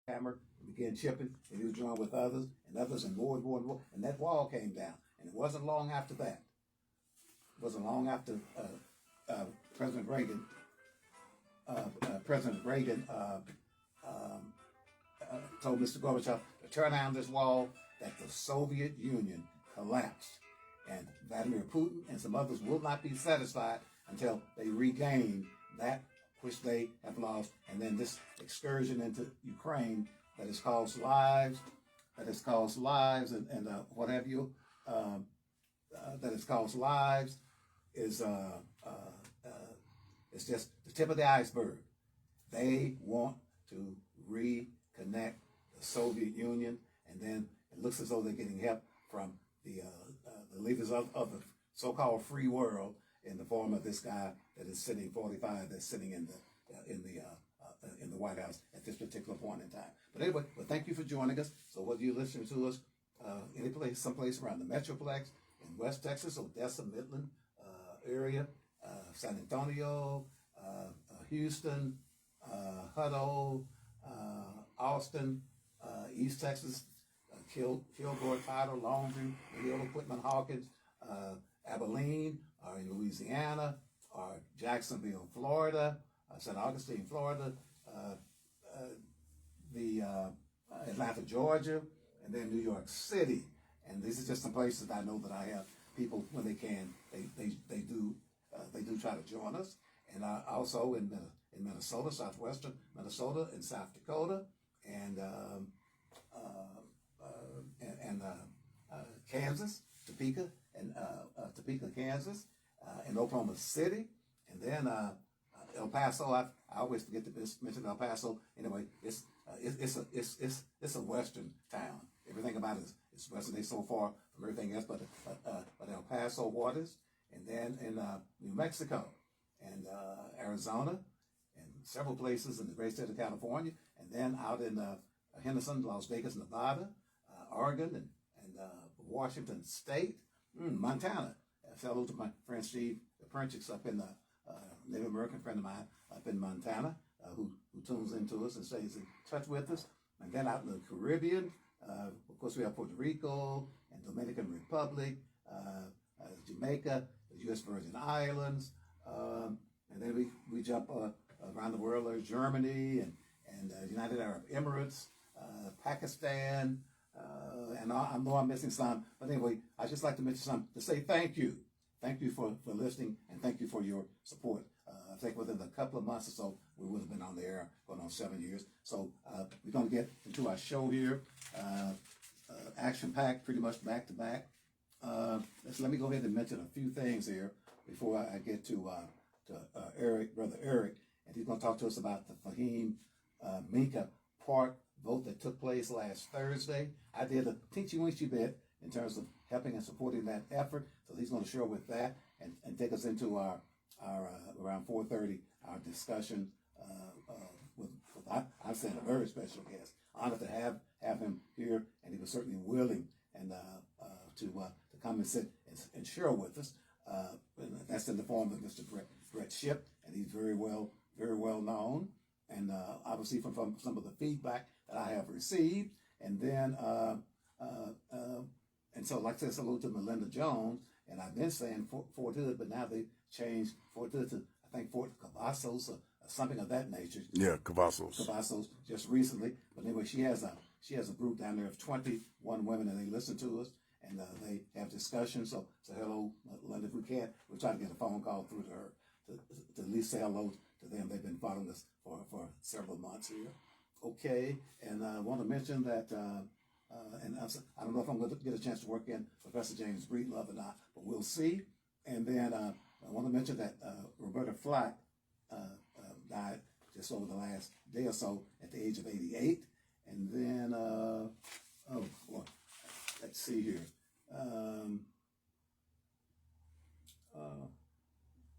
hammer, began chipping, and he was joined with others, and more and more and more, and that wall came down. And it wasn't long after that. It wasn't long after President Reagan told Mr. Gorbachev to turn down this wall that the Soviet Union collapsed. And Vladimir Putin and some others will not be satisfied until they regain that which they have lost. And then this excursion into Ukraine that has caused lives, and what have you, that has caused lives is it's just the tip of the iceberg. They want to reconnect the Soviet Union, and then it looks as though they're getting help from the leaders of the so-called free world in the form of this guy that is sitting 45, that's sitting in the White House at this particular point in time. But anyway, well, thank you for joining us. So whether you're listening to us any place, someplace around the Metroplex in West Texas, Odessa, Midland area, San Antonio, Houston, Hutto, Austin, East Texas, Kilgore, Tyler, Longview, Leola, Quitman, Hawkins, Abilene, or in Louisiana, or Jacksonville, Florida, St. Augustine, Florida, Atlanta, Georgia, and then New York City. And these are just some places that I know that I have people, when they can, they do try to join us. And also in Minnesota, southwestern Minnesota, and South Dakota, and Kansas, Topeka, Kansas, and Oklahoma City, and then El Paso. I always forget to mention El Paso. Anyway, it's a western town. Everything about it is western so far from everything else, but El Paso waters, and then in New Mexico, and Arizona, and several places in the great state of California, and then out in Henderson, Las Vegas, Nevada, Oregon, and Washington State, Montana. Hello to my friend Steve Pernchix up in Native American friend of mine up in Montana, who tunes into us and stays in touch with us. And then out in the Caribbean, of course, we have Puerto Rico and Dominican Republic, Jamaica, the U.S. Virgin Islands, and then we jump around the world. There's Germany and United Arab Emirates, Pakistan, and I know I'm missing some, but anyway, I just like to mention some to say thank you. Thank you for listening, and thank you for your support. I think within a couple of months or so, we would have been on the air going on 7 years. So we're going to get into our show here, action-packed, pretty much back-to-back. Let me go ahead and mention a few things here before I get to Brother Erick, and he's going to talk to us about the Fahim Minkah Park vote that took place last Thursday. I did a teensy-weensy bit in terms of helping and supporting that effort, so he's going to share with that and take us into our around 4:30 our discussion with I'm saying a very special guest. Honored to have him here, and he was certainly willing and to come and sit and share with us. And that's in the form of Mr. Brett Shipp, and he's very well known, and obviously from some of the feedback that I have received, and then and so like I said, salute to Melinda Jones, and I've been saying Fort Hood, but now they changed Fort Hood to I think Fort Cavazos or something of that nature. Yeah, Cavazos. Cavazos just recently, but anyway, she has a group down there of 21 women, and they listen to us, and they have discussions. So hello, Melinda. If we can, we'll try to get a phone call through to her to at least say hello to them. They've been following us for several months here. Okay, and I want to mention that, and I don't know if I'm going to get a chance to work in Professor James Breedlove or not, but we'll see. And then I want to mention that Roberta Flack died just over the last day or so at the age of 88. And then, let's see here.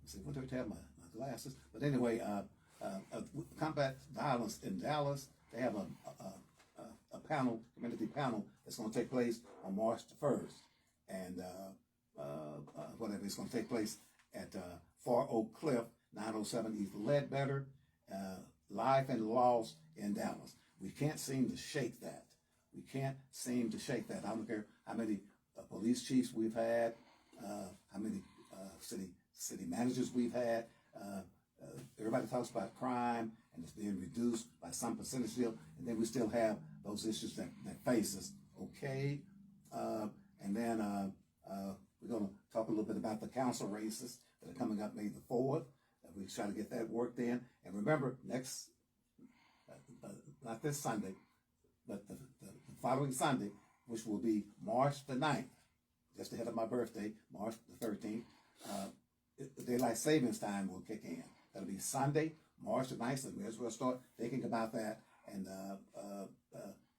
Let's see, what do I have my glasses? But anyway, Combat Violence in Dallas, they have a community panel that's going to take place on March the 1st. And whatever, it's going to take place at Far Oak Cliff, 907 East Ledbetter, Life and Loss in Dallas. We can't seem to shake that. We can't seem to shake that. I don't care how many police chiefs we've had, how many city managers we've had. Everybody talks about crime and it's being reduced by some percentage deal, and then we still have those issues that face us. Okay, and then we're going to talk a little bit about the council races that are coming up May the 4th. We try to get that worked in. And remember, next, not this Sunday, but the following Sunday, which will be March the 9th, just ahead of my birthday, March the 13th, daylight savings time will kick in. That'll be Sunday, March the 9th, so we as well start thinking about that. And so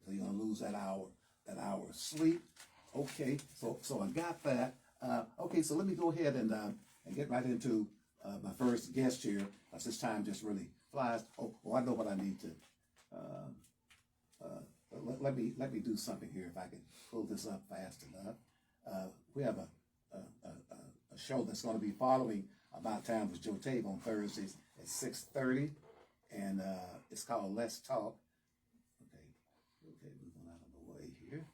you're going to lose that hour of sleep. Okay, so I got that. Okay, so let me go ahead and get right into my first guest here. This time just really flies. Oh, I know what I need to. Let me do something here if I can pull this up fast enough. We have a show that's going to be following About Time with Joe Tave on Thursdays at 6:30, and it's called Let's Talk. Okay, moving out of the way here.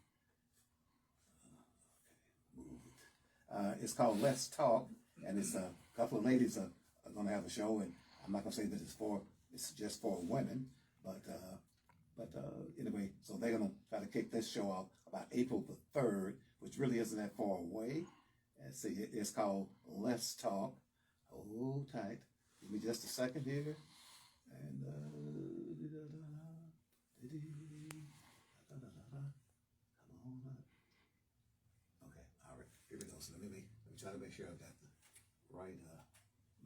It's called Let's Talk, and it's a couple of ladies are going to have a show, and I'm not going to say that it's just for women, but anyway, so they're going to try to kick this show off about April the 3rd, which really isn't that far away. And see, it's called Let's Talk. Hold tight. Give me just a second here. And come on up. Okay, all right. Here we go. So let me try to make sure I've got the right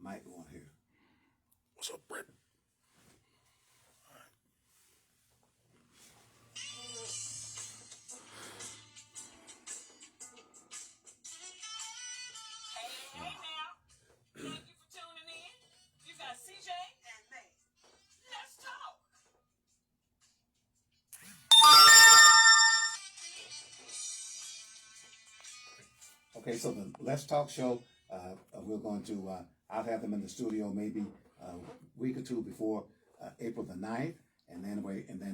mic on here. What's up, Brett? Okay, so the Let's Talk show, we're going to, I'll have them in the studio maybe a week or two before April the 9th, and then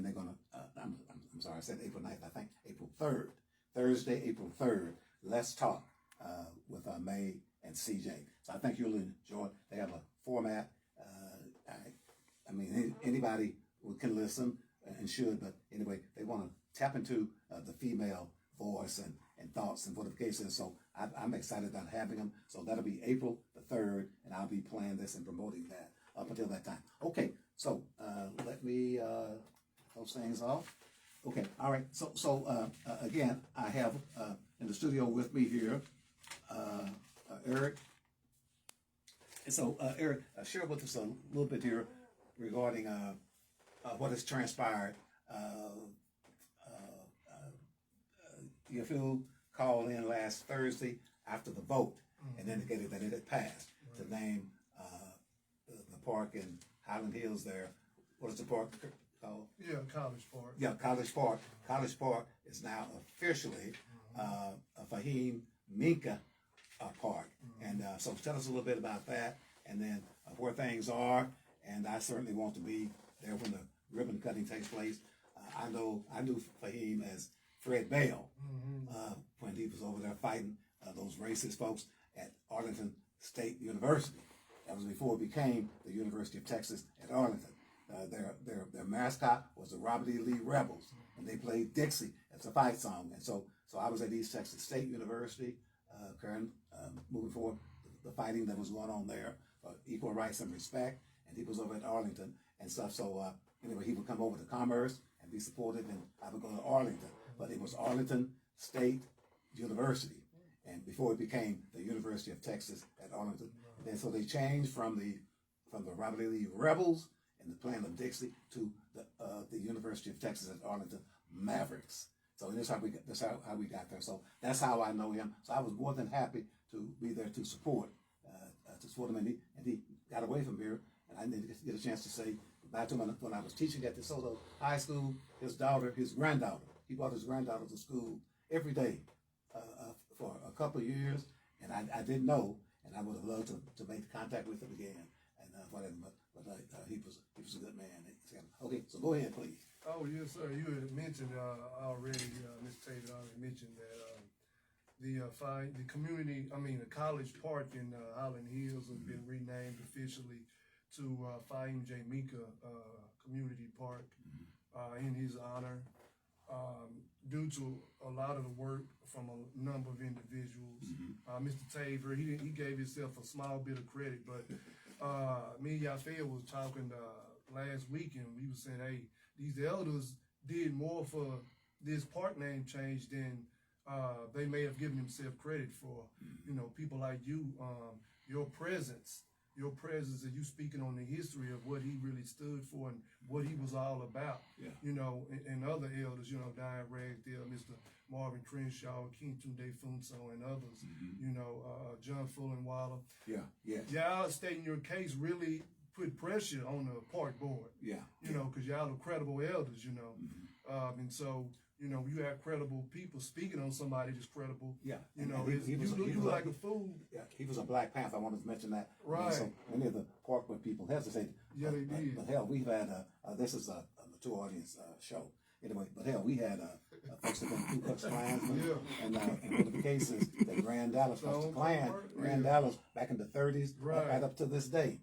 they're going to, I'm sorry, I said April 9th, I think April 3rd, Thursday, April 3rd, Let's Talk with May and CJ. So I think you'll enjoy it. They have a format. I mean, anybody can listen and should, but anyway, they want to tap into the female voice and thoughts and what the case is. So I'm excited about having them. So that'll be April the 3rd, and I'll be playing this and promoting that up until that time. Okay, so let me close things off. Okay, all right. So again, I have in the studio with me here Erick. And so Erick, share with us a little bit here regarding what has transpired. Your field called in last Thursday after the vote and indicated that it had passed to name the park in Highland Hills there. What is the park called? Yeah, College Park. Yeah, College Park. College Park is now officially a Fahim Minkah Park. And so tell us a little bit about that, and then where things are. And I certainly want to be there when the ribbon cutting takes place. I knew Fahim as Fred Bell when he was over there fighting those racist folks at Arlington State University. That was before it became the University of Texas at Arlington. Their mascot was the Robert E. Lee Rebels, and they played Dixie as a fight song. And so I was at East Texas State University, moving forward the fighting that was going on there for equal rights and respect. And he was over at Arlington and stuff. So anyway, he would come over to Commerce and be supportive, and I would go to Arlington. But it was Arlington State University, and before it became the University of Texas at Arlington. And then so they changed from the Robert E. Lee Rebels and the playing of Dixie to the University of Texas at Arlington Mavericks. So that's how we got there. So that's how I know him. So I was more than happy to be there to support him, and he got away from here, and I didn't get a chance to say goodbye to him when I was teaching at DeSoto High School. His granddaughter, he brought his granddaughter to school every day for a couple of years, and I didn't know, and I would have loved to make contact with him again, and whatever. But he was a good man. Okay, so go ahead, please. Oh, yes, sir. You had mentioned already, Ms. Tave already mentioned that the community, the college park in Highland Hills has been renamed officially to Fahim Minkah Community Park in his honor. Due to a lot of the work from a number of individuals. Mr. Tave, he gave himself a small bit of credit, but me and Khafre was talking last week, and we were saying, hey, these elders did more for this park name change than they may have given themselves credit for. You know, people like you, your presence and you speaking on the history of what he really stood for and what he was all about. Yeah. You know, and other elders, you know, Diane Ragsdale, Mr. Marvin Crenshaw, King Tunde Funso, and others, you know, John Fullenwaller. Yeah. Y'all stating your case really put pressure on the park board. Yeah. You know, because y'all are credible elders, you know. And so, you know, you have credible people speaking on somebody that's credible. Yeah. You know, you like a fool. Yeah, he was a Black Panther. I wanted to mention that. Right. And so many of the Parkwood people hesitate. Yeah, they did. But hell, we've had, this is a mature audience show. Anyway, but hell, we had folks that been Ku Klux Klansmen. Yeah. And one of the cases that ran Dallas, the Klan ran Dallas back in the 30s, right up to this day.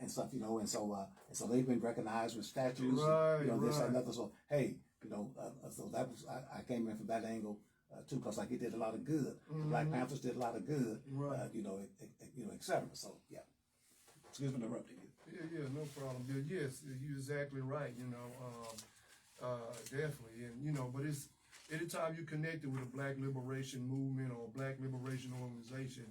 And stuff, you know, and so they've been recognized with statues, right, you know, this and that. So hey, you know, so that was I came in from that angle too, because like he did a lot of good. The Black Panthers did a lot of good, right. You know, etc. So yeah, excuse me interrupting you. Yeah, no problem. Yes, you're exactly right. You know, definitely, and you know, but it's anytime you connected with a Black liberation movement or a Black liberation organization,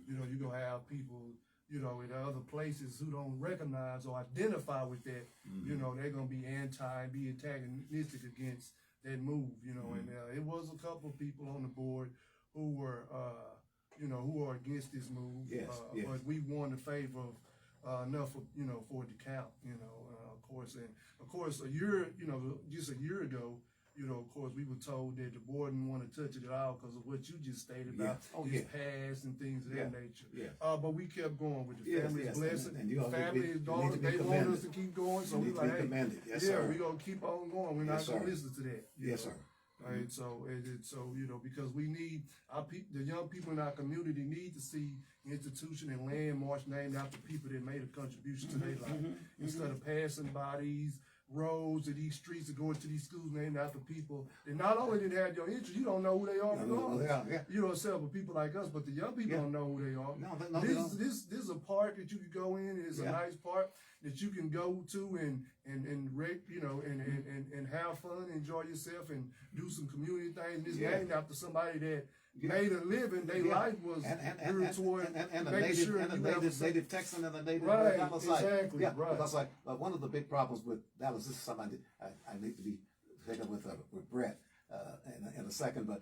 you know, you're gonna have people, you know, in other places who don't recognize or identify with that, you know, they're going to be be antagonistic against that move, you know, and it was a couple of people on the board who were, you know, who are against this move, but we won in favor of enough, you know, for it to count, you know, of course, a year, you know, just a year ago, you know, of course, we were told that the board didn't want to touch it at all because of what you just stated about his past and things of that nature. Yeah. But we kept going with the family's blessing. And the family's daughter, they want us to keep going. So we like, hey, we're going to keep on going. We're not going to listen to that. Yes, sir. Right, so you know, because we need the young people in our community need to see institution and landmarks named after people that made a contribution to their life, instead of passing by these roads and these streets that go into these schools named after people that not only didn't have your interest, you don't know who they are. You don't sell for people like us, but the young people don't know who they are. This is a park that you can go in. It's a nice park that you can go to and you know, and have fun, enjoy yourself, and do some community things. And it's named after somebody that made a living. Their life was geared toward making sure and the native Texan and the native Dallas. Exactly. Right. Because like one of the big problems with Dallas, this is something I need to be taken with Brett in a second. But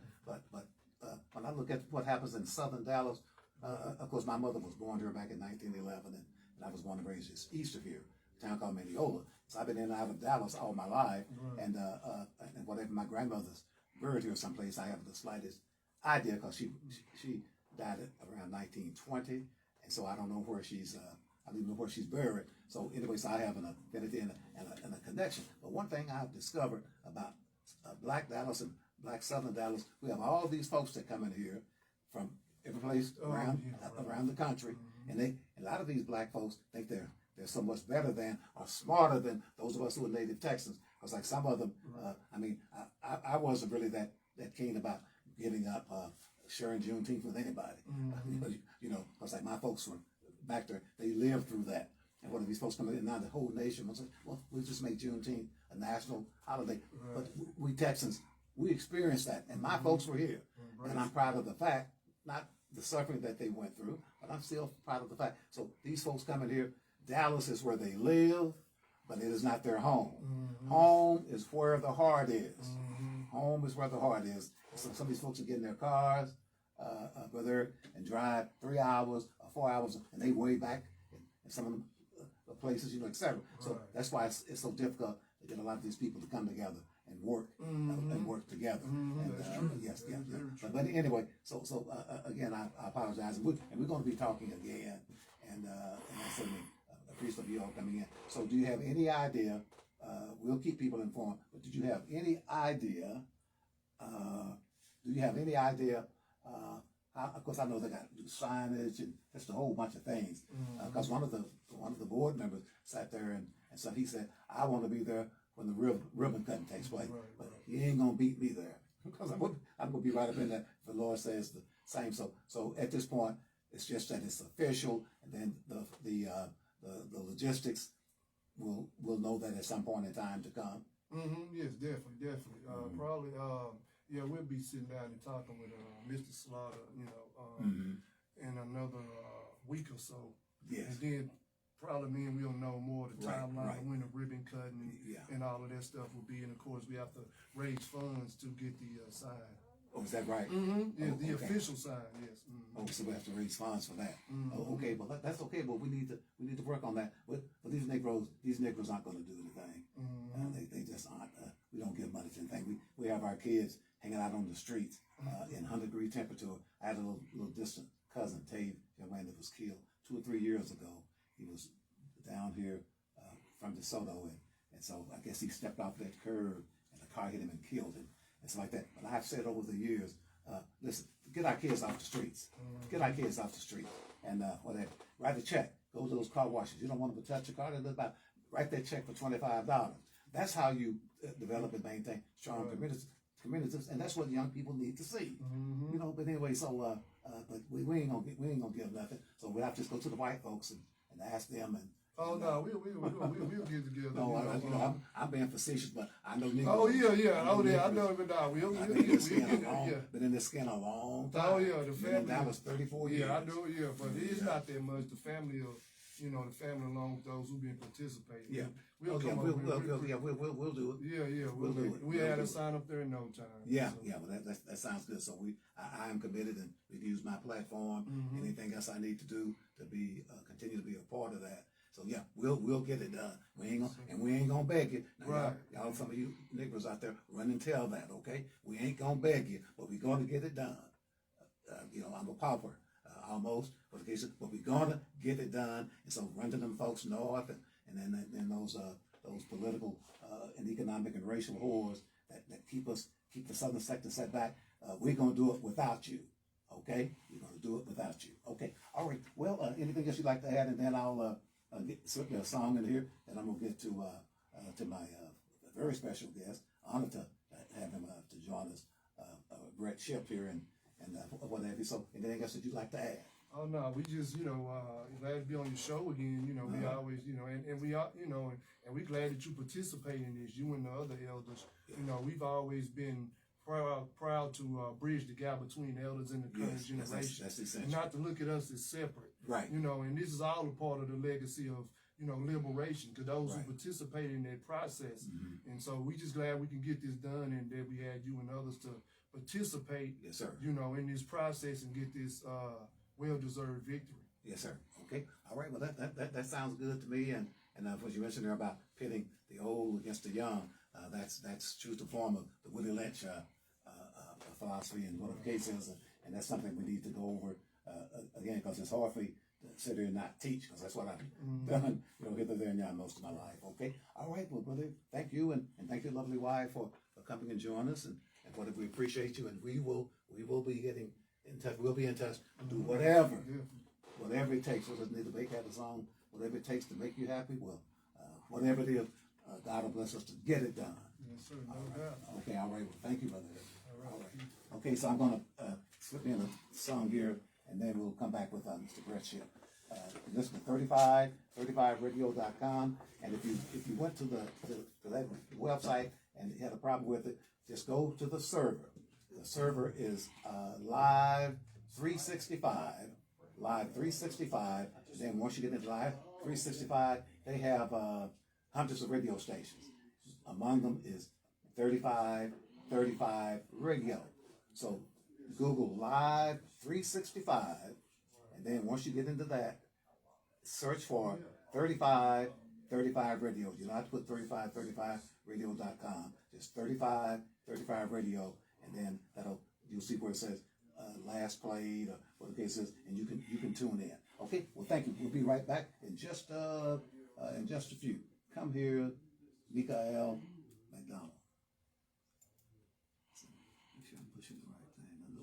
when I look at what happens in Southern Dallas, of course my mother was born here back in 1911, and I was born and raised east of here, a town called Mineola. So I've been in and out of Dallas all my life, and whatever my grandmother's buried here someplace, I have the slightest idea, because she died around 1920, and so I don't know where she's I don't even know where she's buried. So anyway, so I have an affinity and a connection. But one thing I've discovered about Black Dallas and Black Southern Dallas, we have all these folks that come in here from every place around the country, and a lot of these Black folks think they're so much better than or smarter than those of us who are native Texans. Because like some of them, I mean, I wasn't really that keen about giving up sharing Juneteenth with anybody. You know, because like my folks were back there, they lived through that. And what are these folks coming in? Now the whole nation was like, well, we'll just make Juneteenth a national holiday. But we Texans, we experienced that, and my folks were here. And I'm proud of the fact, not the suffering that they went through, but I'm still proud of the fact. So these folks coming here, Dallas is where they live, but it is not their home. Home is where the heart is. Home is where the heart is. So some of these folks are getting their cars, go there and drive 3 hours or 4 hours, and they way back in some of the places, you know, etc. So that's why it's so difficult to get a lot of these people to come together and work together. Yes. But anyway, so again, I apologize, and we're going to be talking again, and I certainly appreciate you all coming in. So, do you have any idea we'll keep people informed. But did you have any idea? Do you have any idea? Of course, I know they got to do signage and just a whole bunch of things. Because one of the board members sat there and so he said, "I want to be there when the ribbon cutting takes place, but he ain't gonna beat me there because I'm gonna be right up in there." The Lord says the same. So at this point, it's just that it's official, and then the logistics will know that at some point in time to come. Yes, definitely. Probably. Yeah, we'll be sitting down and talking with Mr. Slaughter, in another week or so. Yes. And then probably me and we'll know more of the timeline of when the ribbon cutting and all of that stuff will be. And of course, we have to raise funds to get the sign. Oh, is that right? Yeah, the official sign. Yes. Oh, so we have to raise funds for that. Oh, okay, well that's okay, but we need to work on that. But these Negroes aren't going to do anything. They just aren't. We don't give money to anything. We have our kids hanging out on the streets in 100-degree temperature. I had a little distant cousin, Tave, young man that was killed 2 or 3 years ago. He was down here from DeSoto, and so I guess he stepped off that curb and the car hit him and killed him. And stuff like that. But I've said over the years, listen, get our kids off the streets. Get our kids off the street. And whatever. Write a check. Go to those car washes. You don't want them to touch your car. Write that check for $25. That's how you develop and maintain strong communities, and that's what young people need to see. But anyway, so but we ain't gonna give nothing. So we'll have to just go to the white folks and ask them. And we'll get together. No, I'm being facetious, but I know niggas. Oh yeah, I know it, but we'll been in this skin a long time. Oh yeah, the family. That was 34 years. Yeah, I know. Yeah, but it's not that much. The family of, the family along with those who've been participating. Yeah. We'll do it. Yeah, we'll do it. We had a sign up there in no time. Yeah, well, that sounds good. So I am committed, and we've used my platform. Anything else I need to do to be continue to be a part of that. So yeah, we'll get it done. We ain't gonna beg you. Now, y'all, some of you niggers out there, run and tell that, okay? We ain't gonna beg you, but we're gonna get it done. I'm a pauper. Almost, but we're gonna get it done. And so run to them folks north, and then those political and economic and racial whores that keep the southern sector set back. We're gonna do it without you. Okay, we're gonna do it without you. Okay, all right. Well, anything else you'd like to add, and then I'll slip a song in here, and I'm gonna get to my very special guest. Honored to have him to join us, Brett Ship here, and what have you. So, anything else that you'd like to add? Oh no, we just glad to be on your show again. We always and we are and we're glad that you participate in this. You and the other elders. We've always been proud to bridge the gap between the elders and the current generation. That's essential. And not to look at us as separate. Right. And this is all a part of the legacy of liberation to those who participate in that process. And so we just glad we can get this done, and that we had you and others to participate. Yes, sir. In this process and get this well-deserved victory. Yes, sir. Okay. All right. Well, that sounds good to me. And what you mentioned there about pitting the old against the young, that's true to form of the Willie Lynch philosophy and what the case is, and that's something we need to go over again, because it's hard for me to sit here and not teach, because that's what I've done, hither, there, and yon most of my life. Okay. All right. Well, brother, thank you, and thank your lovely wife for coming and joining us, and brother, we appreciate you, and we will be getting in touch. We'll be in touch. Do whatever it takes. Whether it's need to make a song, whatever it takes to make you happy. Well, whatever it is, God will bless us to get it done. Yes, sir. No doubt. Okay. All right. Well, thank you, brother. All right. Okay. So I'm gonna slip in a song here, and then we'll come back with Mr. Brett Ship. Listen to 35radio.com, and if you went to that website and had a problem with it, just go to the server. The server is Live 365. Live 365. And then once you get into Live 365, they have hundreds of radio stations. Among them is 35 Radio. So Google Live 365, and then once you get into that, search for 35 Radio. You don't have to put 35radio.com. Just 35 Radio, and then you'll see where it says last played or what the case is, and you can tune in. Okay. Well, thank you. We'll be right back in just a few. Come here, Mikael McDonald. So make sure I'm pushing the right thing.